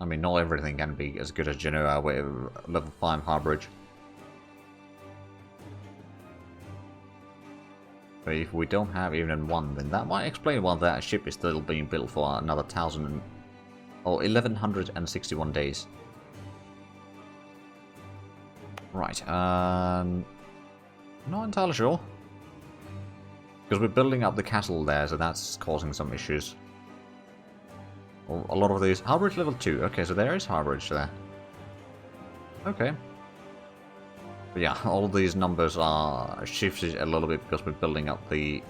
I mean, not everything can be as good as Genoa with level 5 harborage. But if we don't have even one, then that might explain why that ship is still being built for another 1,000 or 1,161 days. Right, not entirely sure. Because we're building up the castle there, so that's causing some issues. A lot of these... Harborage level 2, okay, so there is harborage there. Okay. But yeah, all of these numbers are shifted a little bit because we're building up the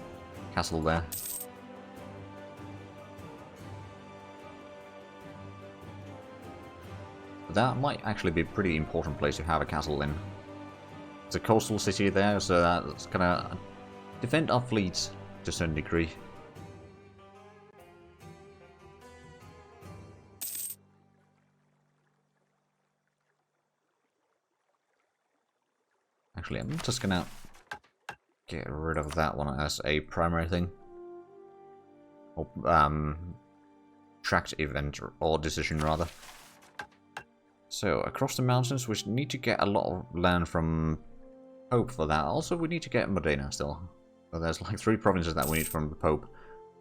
castle there. But that might actually be a pretty important place to have a castle in. It's a coastal city there, so that's gonna defend our fleets to a certain degree. Actually, I'm just gonna get rid of that one as a primary thing. Or, tracked event, or decision rather. So, across the mountains, we need to get a lot of land from Pope for that. Also, we need to get Modena still. So there's like 3 provinces that we need from the Pope.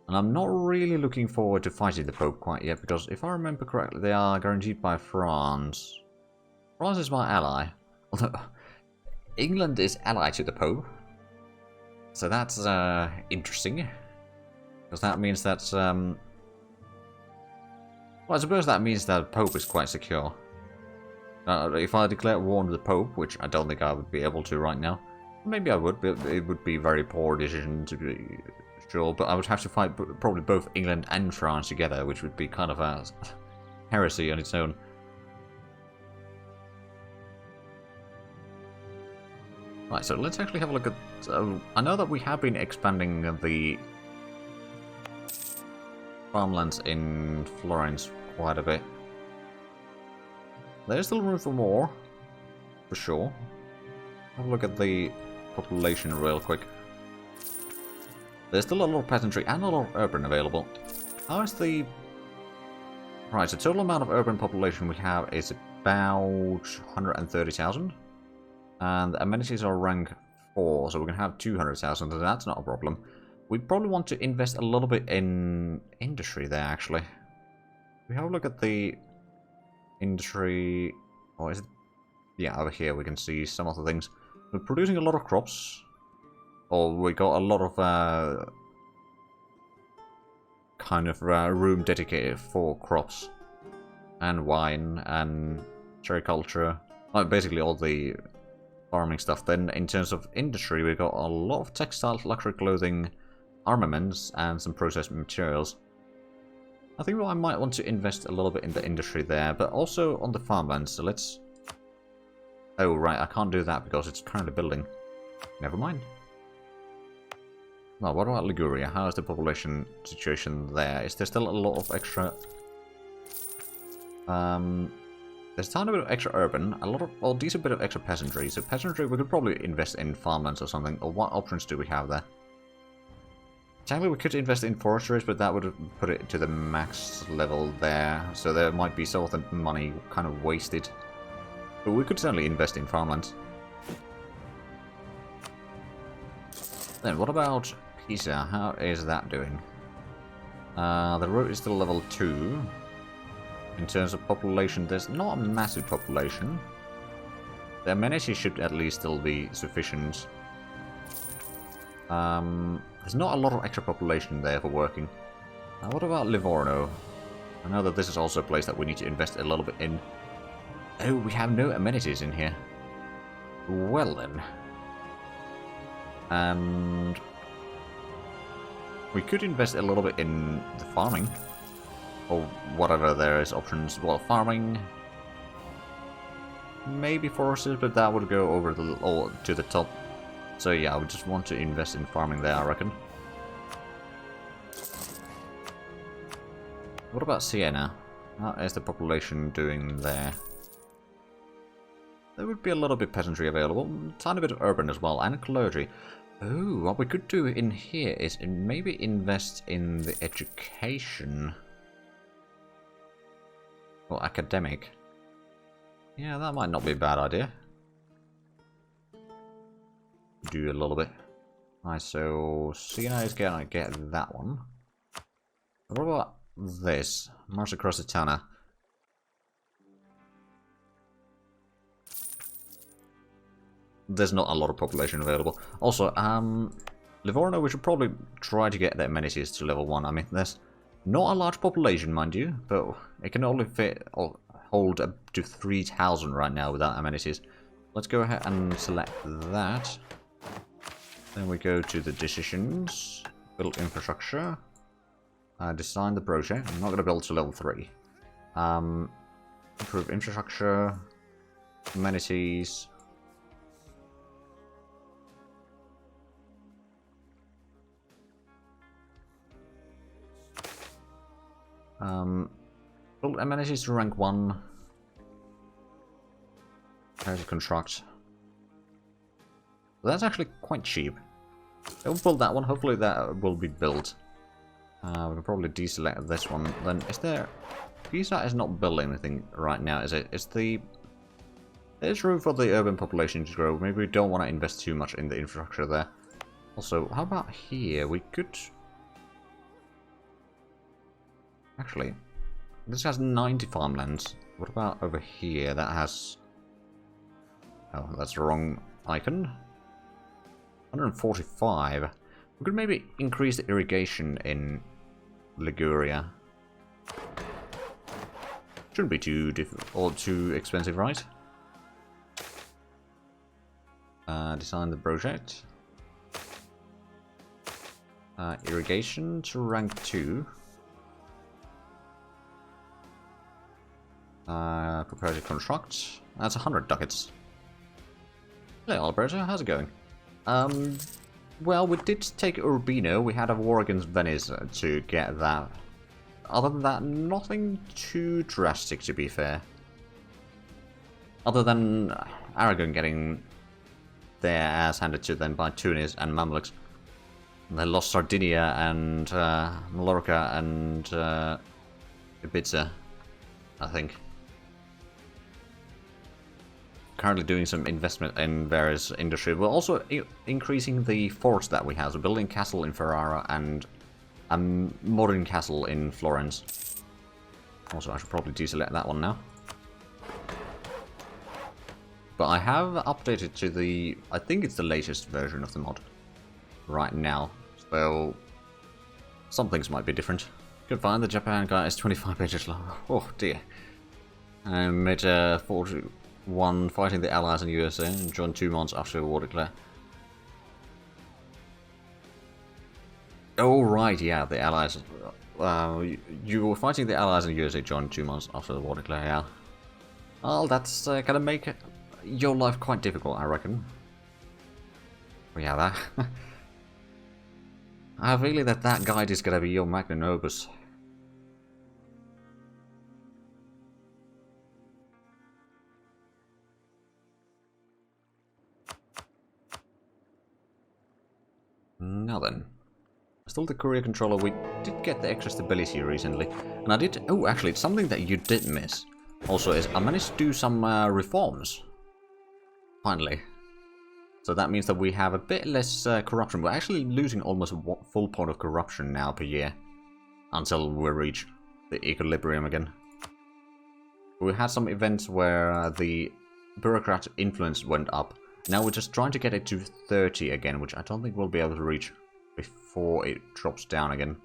And I'm not really looking forward to fighting the Pope quite yet, because if I remember correctly, they are guaranteed by France. France is my ally. Although, England is allied to the Pope. So that's interesting. Because that means that... well, I suppose that means that the Pope is quite secure. If I declare war on the Pope, which I don't think I would be able to right now, maybe I would, but it would be a very poor decision to be sure, but I would have to fight probably both England and France together, which would be kind of a heresy on its own. Right, so let's actually have a look at... I know that we have been expanding the farmlands in Florence quite a bit. There's still room for more, for sure. Have a look at the population real quick. There's still a lot of peasantry and a lot of urban available. How is the... Right, so the total amount of urban population we have is about 130,000. And the amenities are rank 4, so we're going to have 200,000, so that's not a problem. We probably want to invest a little bit in industry there, actually. We have a look at the industry... Or is it... Yeah, over here we can see some of the things. We're producing a lot of crops. Or we got a lot of kind of room dedicated for crops. And wine, and cherry culture. Like basically all the farming stuff. Then in terms of industry, we got a lot of textiles, luxury clothing, armaments, and some processed materials. I think I might want to invest a little bit in the industry there, but also on the farmlands. So let's... Oh, right, I can't do that because it's currently building. Never mind. Well, what about Liguria? How is the population situation there? Is there still a lot of extra... There's a tiny bit of extra urban, a lot of, well, decent bit of extra peasantry. So peasantry, we could probably invest in farmlands or something. Or what options do we have there? Technically, we could invest in forestries, but that would put it to the max level there. So there might be some of the money kind of wasted. But we could certainly invest in farmlands. Then, what about Pisa? How is that doing? The road is still level 2. In terms of population, there's not a massive population. The amenities should at least still be sufficient. There's not a lot of extra population there for working. What about Livorno? I know that this is also a place that we need to invest a little bit in. Oh, we have no amenities in here. Well then. And we could invest a little bit in the farming. Or whatever there is options. Well, farming... Maybe forestry, but that would go over the or to the top. So yeah, I would just want to invest in farming there, I reckon. What about Siena? How is the population doing there? There would be a little bit peasantry available, tiny bit of urban as well, and clergy. Oh, what we could do in here is maybe invest in the education. Or academic. Yeah, that might not be a bad idea. Do a little bit. Alright, so Siena is gonna get that one. What about this? March across the Tana. There's not a lot of population available. Also, Livorno, we should probably try to get the amenities to level 1. I mean, there's not a large population, mind you, but it can only fit or hold up to 3,000 right now without amenities. Let's go ahead and select that. Then we go to the decisions, build infrastructure, design the project. I'm not going to build to level 3. Improve infrastructure, amenities. Build amenities to rank 1. How to construct. Well, that's actually quite cheap. We'll build that one. Hopefully that will be built. We can probably deselect this one. Then is there... Pisa is not building anything right now, is it? There's room for the urban population to grow. Maybe we don't want to invest too much in the infrastructure there. Also, how about here? We could... Actually, this has 90 farmlands. What about over here? That has... Oh, that's the wrong icon. 145. We could maybe increase the irrigation in Liguria. Shouldn't be too difficult or too expensive, right? Design the project. Irrigation to rank 2. Prepare to construct. That's 100 ducats. Hello, Alberto. How's it going? Well, we did take Urbino. We had a war against Venice to get that. Other than that, nothing too drastic, to be fair. Other than Aragon getting their ass handed to them by Tunis and Mamluks. They lost Sardinia and Mallorca and Ibiza, I think. Currently doing some investment in various industry. We're also increasing the forts that we have. So building castle in Ferrara and a modern castle in Florence. Also, I should probably deselect that one now. But I have updated to the... I think it's the latest version of the mod right now. So some things might be different. Good find, the Japan guy is 25 pages long. Oh dear. I made 41 fighting the Allies in USA and joined 2 months after the war declare. Oh right, yeah, the Allies. You were fighting the Allies in the USA, joined 2 months after the war declare, yeah. Well, that's gonna make your life quite difficult, I reckon. Yeah, that. I have a feeling that that guide is gonna be your magnum opus. Now then. Still the courier controller, we did get the extra stability recently. And I did... Oh, actually, it's something that you did miss. Also, is I managed to do some reforms. Finally. So that means that we have a bit less corruption. We're actually losing almost a full point of corruption now per year. Until we reach the equilibrium again. We had some events where the bureaucrat influence went up. Now we're just trying to get it to 30 again, which I don't think we'll be able to reach before it drops down again.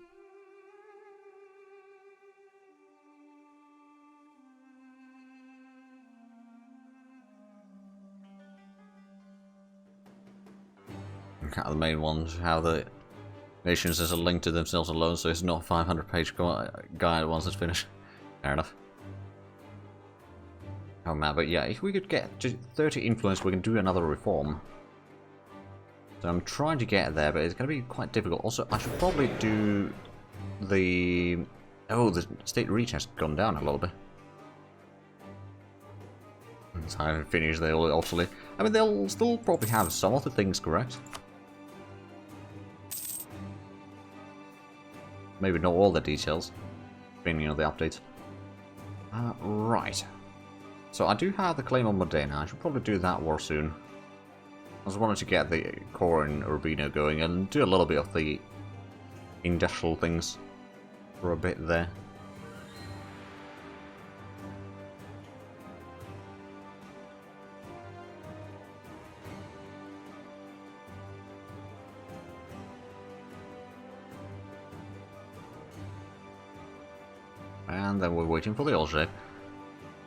The main ones, how the nations is a link to themselves alone, so it's not a 500-page guide once it's finished. Fair enough. Oh man, but yeah, if we could get to 30 influence, we can do another reform. So I'm trying to get there, but it's going to be quite difficult. Also, I should probably do the... Oh, the state reach has gone down a little bit. So I haven't finished, they're all obsolete. I mean, they'll still probably have some of the things correct. Maybe not all the details, depending on the updates. Right. So I do have the claim on Modena. I should probably do that war soon. I just wanted to get the core in Urbino going and do a little bit of the industrial things for a bit there. And then we're waiting for the oil ship.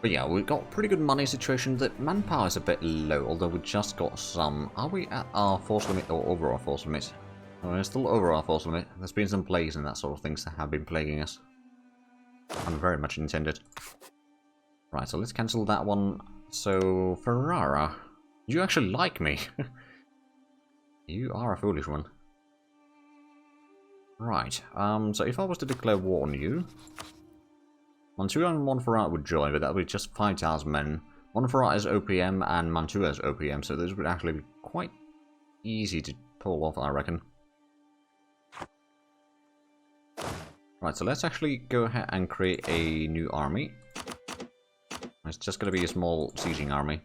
But yeah, we've got pretty good money situation. The manpower is a bit low, although we just got some. Are we at our force limit or over our force limit? Oh, we're still over our force limit. There's been some plagues and that sort of things that have been plaguing us. And very much intended. Right, so let's cancel that one. So, Ferrara, you actually like me. You are a foolish one. Right, so if I was to declare war on you, Mantua and Montferrat would join, but that would be just 5,000 men. Montferrat is OPM and Mantua is OPM, so this would actually be quite easy to pull off, I reckon. Right, so let's actually go ahead and create a new army. It's just going to be a small sieging army.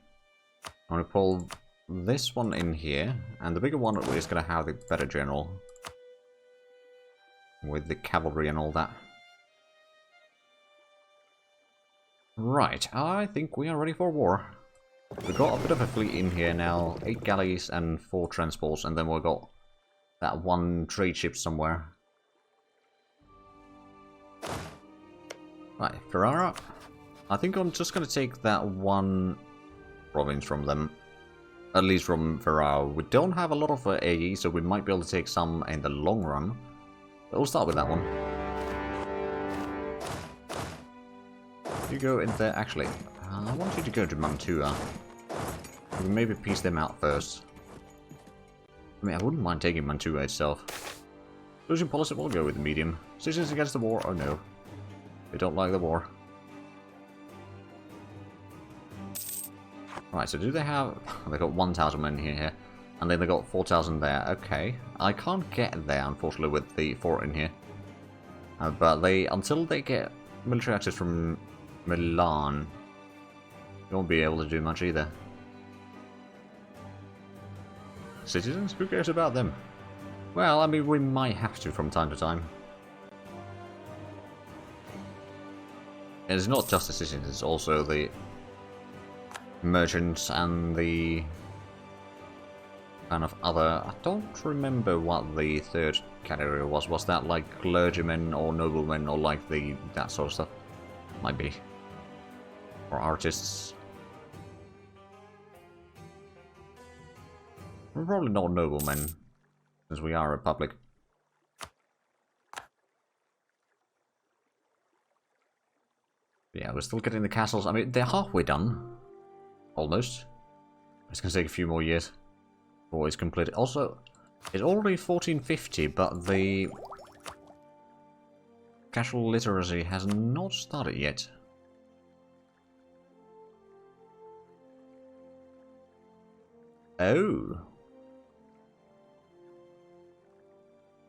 I'm going to pull this one in here, and the bigger one is going to have the better general. With the cavalry and all that. Right, I think we are ready for war. We've got a bit of a fleet in here now, 8 galleys and 4 transports, and then we've got that one trade ship somewhere. Right, Ferrara. I think I'm just going to take that one province from them. At least from Ferrara. We don't have a lot of AE, so we might be able to take some in the long run. But we'll start with that one. You go in there. Actually, I want you to go to Mantua. We maybe piece them out first. I mean, I wouldn't mind taking Mantua itself. Losing policy, we'll go with the medium. Citizens against the war? Oh no. They don't like the war. Right, so do they have... They got 1,000 men here. And then they got 4,000 there. Okay. I can't get there, unfortunately, with the fort in here. But until they get military access from Milan, they won't be able to do much either. Citizens? Who cares about them? Well, I mean, we might have to from time to time. And it's not just the citizens, it's also the merchants and the kind of other... I don't remember what the third category was. Was that like clergymen or noblemen or like that sort of stuff? Might be. Or artists. We're probably not noblemen, since we are a republic. Yeah, we're still getting the castles. I mean, they're halfway done. Almost. It's going to take a few more years before it's completed. Also, it's already 1450, but the casual literacy has not started yet. Oh.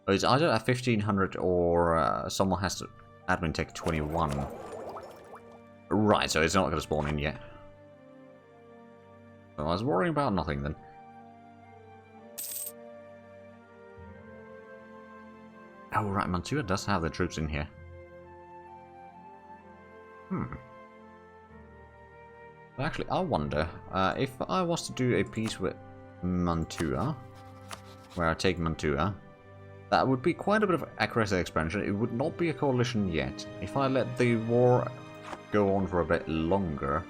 It's either a 1500 or someone has to admin tech 21. Right, so it's not going to spawn in yet. So I was worrying about nothing then. Oh right, Mantua does have the troops in here. Actually, I wonder if I was to do a peace with Mantua, where I take Mantua, that would be quite a bit of aggressive expansion. It would not be a coalition yet. If I let the war go on for a bit longer,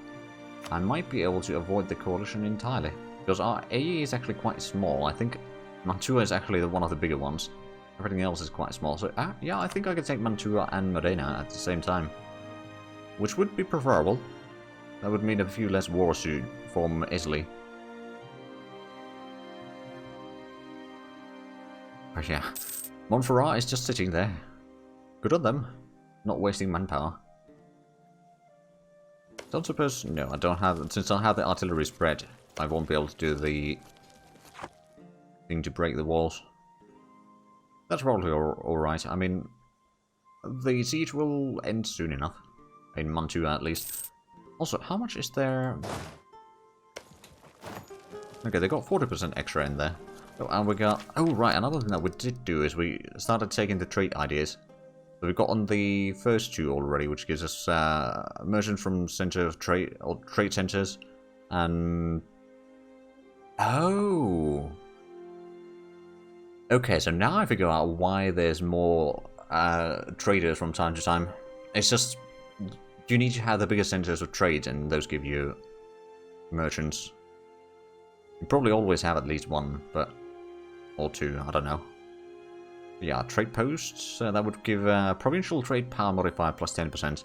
I might be able to avoid the coalition entirely. Because our AE is actually quite small. I think Mantua is actually one of the bigger ones. Everything else is quite small. So yeah, I think I could take Mantua and Modena at the same time. Which would be preferable. That would mean a few less wars to form Italy. But yeah, Montferrat is just sitting there. Good on them. Not wasting manpower. Don't suppose... No, I don't have... Since I have the artillery spread, I won't be able to do the thing to break the walls. That's probably alright. I mean, the siege will end soon enough. In Mantua, at least. Also, how much is there? Okay, they got 40% extra in there. Oh, and we got... Oh, right, another thing that we did do is we started taking the trade ideas. So we've got on the first two already, which gives us merchants from center of trade, or trade centers, and... Oh! Okay, so now I figure out why there's more traders from time to time. It's just... You need to have the biggest centers of trade, and those give you merchants. You probably always have at least one, but... Or two, I don't know. Yeah, trade posts, that would give provincial trade power modifier plus 10%.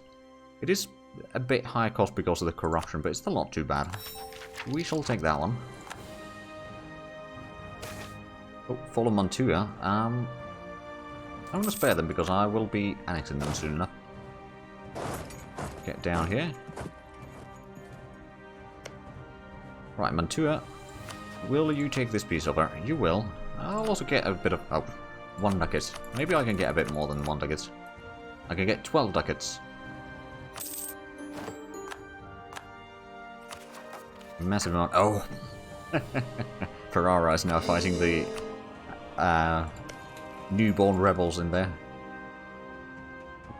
It is a bit high cost because of the corruption, but it's still not too bad. We shall take that one. Oh, follow Mantua. I'm going to spare them because I will be annexing them soon enough. Get down here. Right, Mantua. Will you take this piece over? You will. I'll also get a bit of... Oh, 1 ducat. Maybe I can get a bit more than 1 ducat. I can get 12 ducats. Massive amount. Oh! Ferrara is now fighting the newborn rebels in there.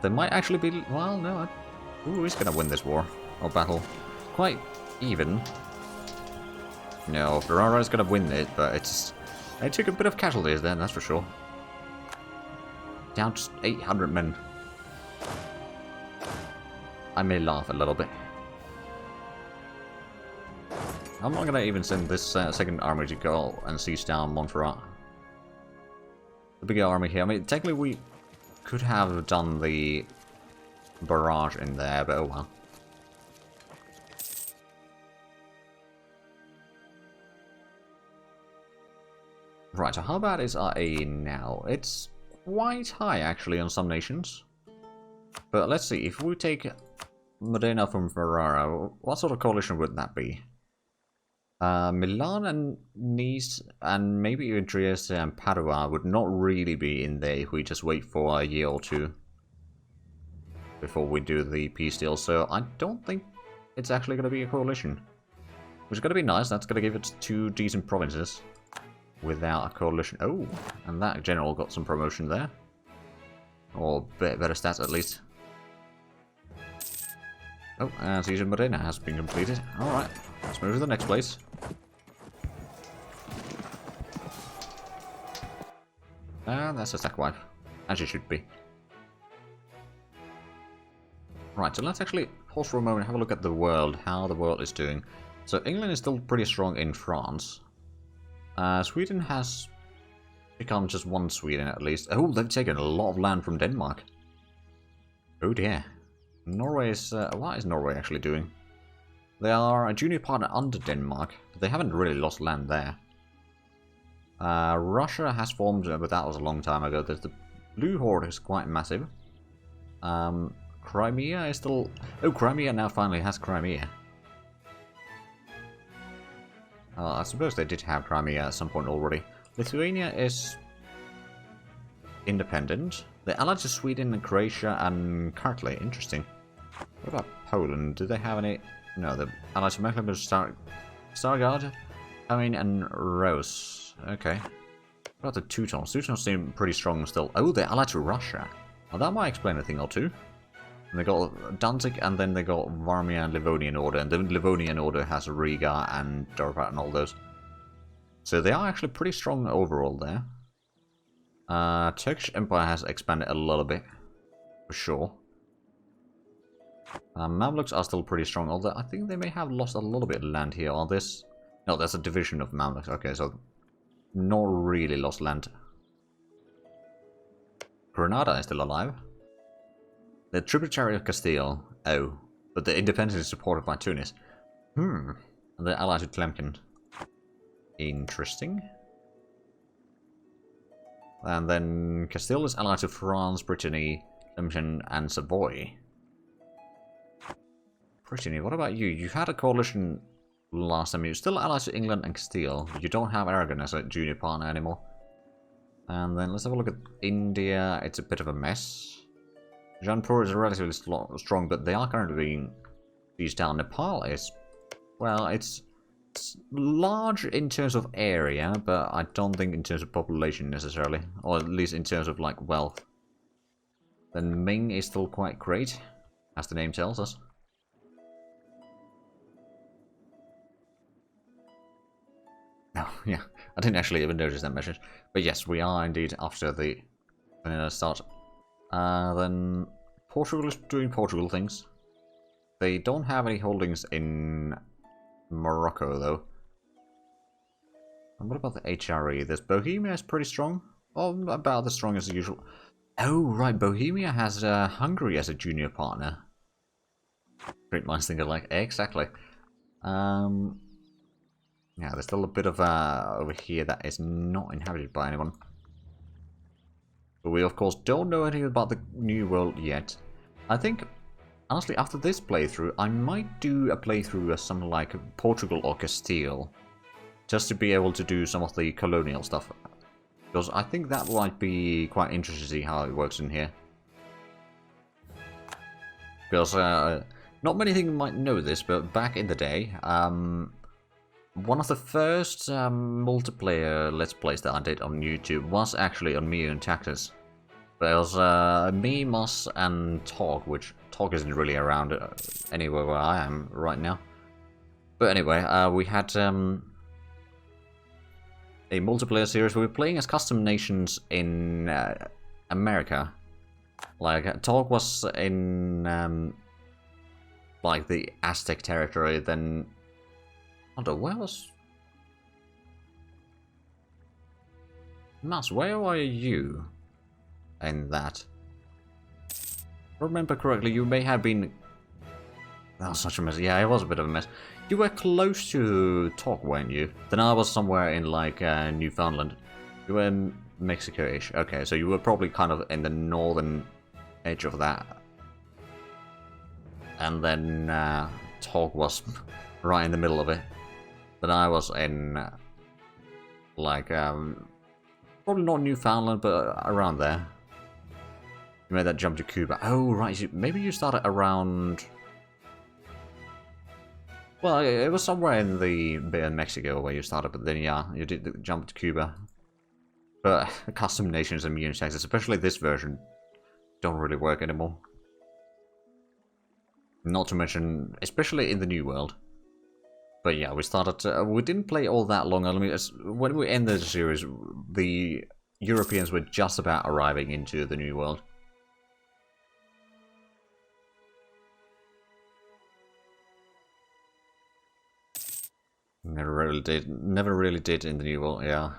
There might actually be... Well, no. Who's going to win this war? Or battle? Quite even. No, Ferrara is going to win it, but it's... They took a bit of casualties there, that's for sure. Down to 800 men. I may laugh a little bit. I'm not going to even send this second army to go and seize down Montferrat. The bigger army here. I mean, technically we could have done the barrage in there, but oh well. Right, so how bad is our A now? It's quite high, actually, on some nations. But let's see, if we take Modena from Ferrara, what sort of coalition would that be? Milan and Nice, and maybe even Trieste and Padua would not really be in there if we just wait for a year or two before we do the peace deal. So I don't think it's actually going to be a coalition. Which is going to be nice, that's going to give it 2 decent provinces. Without a coalition. Oh, and that general got some promotion there. Or better stats at least. Oh, and Siege of Modena has been completed. Alright, let's move to the next place. And that's a sack wipe. As it should be. Right, so let's actually pause for a moment and have a look at the world, how the world is doing. So England is still pretty strong in France. Sweden has become just 1 Sweden at least. Oh, they've taken a lot of land from Denmark. Oh dear. Norway is... what is Norway actually doing? They are a junior partner under Denmark, but they haven't really lost land there. Russia has formed, but that was a long time ago. The Blue Horde is quite massive. Crimea is still... Oh, Crimea now finally has Crimea. I suppose they did have Crimea at some point already. Lithuania is independent. They're allied to Sweden and Croatia and Kartli. Interesting. What about Poland? Do they have any... No, they're allied to Mecklenburg, Stargard, Hamin and Rose. Okay. What about the Teutons? Teutons seem pretty strong still. Oh, they're allied to Russia. Well, that might explain a thing or two. And they got Danzig, and then they got Varmia and Livonian Order, and the Livonian Order has Riga and Dorpat and all those. So they are actually pretty strong overall there. Turkish Empire has expanded a little bit, for sure. Mamluks are still pretty strong, although I think they may have lost a little bit of land here on this. No, that's a division of Mamluks. Okay, so not really lost land. Granada is still alive. The tributary of Castile. Oh, but the independence is supported by Tunis. And they're allied to Tlemcen. Interesting. And then Castile is allied to France, Brittany, Tlemcen, and Savoy. Brittany, what about you? You had a coalition last time. You're still allied to England and Castile. You don't have Aragon as a junior partner anymore. And then let's have a look at India. It's a bit of a mess. Jaipur is relatively strong, but they are currently being sieged down. Nepal is, well, it's large in terms of area, but I don't think in terms of population necessarily, or at least in terms of like wealth. Then Ming is still quite great, as the name tells us. Oh, yeah, I didn't actually even notice that message. But yes, we are indeed after the start. Then Portugal is doing Portugal things. They don't have any holdings in Morocco, though. And what about the HRE? There's Bohemia is pretty strong. Oh, about as strong as usual. Oh, right, Bohemia has Hungary as a junior partner. Great minds think alike. Exactly. Yeah, there's still a bit of over here that is not inhabited by anyone. But we, of course, don't know anything about the New World yet. I think, honestly, after this playthrough, I might do a playthrough of something like Portugal or Castile. Just to be able to do some of the colonial stuff. Because I think that might be quite interesting to see how it works in here. Because not many things might know this, but back in the day, one of the first multiplayer Let's Plays that I did on YouTube was actually on MEIOU and Tactics. But it was me, Moss, and Tog, which Tog isn't really around anywhere where I am right now. But anyway, we had a multiplayer series. We were playing as custom nations in America. Like, Tog was in like the Aztec territory, then hold on, where was... Mas, where were you in that? If I remember correctly, you may have been... That was such a mess. Yeah, it was a bit of a mess. You were close to Talk, weren't you? Then I was somewhere in, like, Newfoundland. You were in Mexico-ish. Okay, so you were probably kind of in the northern edge of that. And then Talk was right in the middle of it. Then I was in, like, probably not Newfoundland, but around there. You made that jump to Cuba. Oh, right, maybe you started around... Well, it was somewhere in the bit of Mexico where you started, but then, yeah, you did the jump to Cuba. But custom nations and immune taxes, especially this version, don't really work anymore. Not to mention, especially in the New World. But yeah, we started. We didn't play all that long. I mean, when we ended the series, the Europeans were just about arriving into the New World. Never really did. Never really did in the New World. Yeah.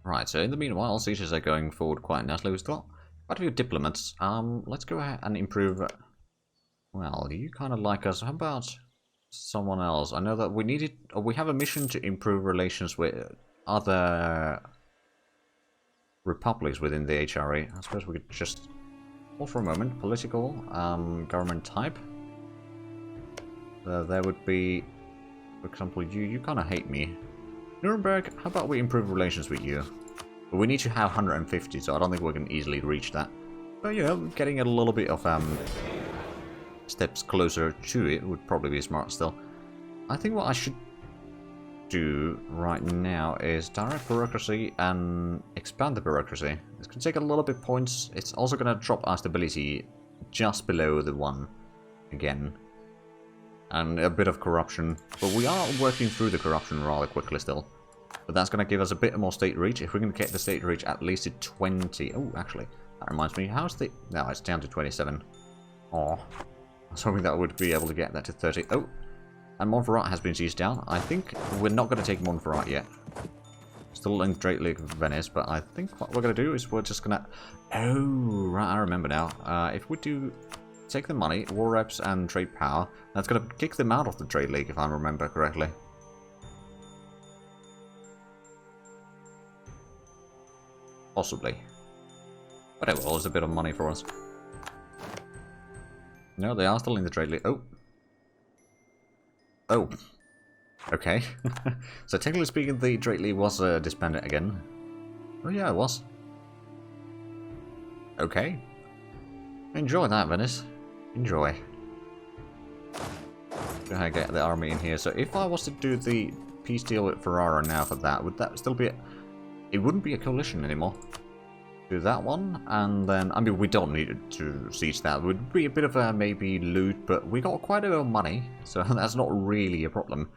Right. So in the meanwhile, sieges are going forward quite nicely. We've got quite a few diplomats. Let's go ahead and improve. Well, you kind of like us. How about someone else? I know that we needed... we have a mission to improve relations with other republics within the HRE. I suppose we could just... hold for a moment. Political, government type. There would be... for example, you kind of hate me. Nuremberg, how about we improve relations with you? But we need to have 150, so I don't think we can easily reach that. But, you know, getting a little bit of... steps closer to it would probably be smart still. I think what I should do right now is direct bureaucracy and expand the bureaucracy. It's going to take a little bit points. It's also going to drop our stability just below the 1 again. And a bit of corruption. But we are working through the corruption rather quickly still. But that's going to give us a bit more state reach. If we're going to get the state reach at least to 20... oh, actually, that reminds me. How's the... no, it's down to 27. Aw. I was hoping that I would be able to get that to 30. Oh, and Montferrat has been seized down. I think we're not going to take Montferrat yet. Still in Great Lake of Venice, but I think what we're going to do is we're just going to... oh, right, I remember now. If we do take the money, war reps and trade power, that's going to kick them out of the trade league, if I remember correctly. Possibly. But it will, it's a bit of money for us. No, they are still in the trade league. Oh. Oh. Okay. So technically speaking, the trade league was disbanded again. Oh yeah, it was. Okay. Enjoy that, Venice. Enjoy. Gonna get the army in here. So if I was to do the peace deal with Ferrara now for that, would that still be it wouldn't be a coalition anymore. Do that one, and then, I mean, we don't need to siege that. It would be a bit of a maybe loot, but we got quite a bit of money, so that's not really a problem.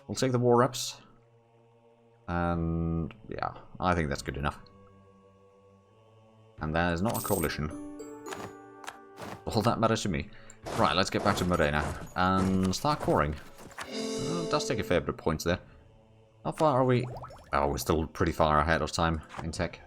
We'll take the war reps. And yeah, I think that's good enough. And that is not a coalition. All that matters to me. Right, let's get back to Modena and start coring. It does take a fair bit of points there. How far are we? Oh, we're still pretty far ahead of time in tech.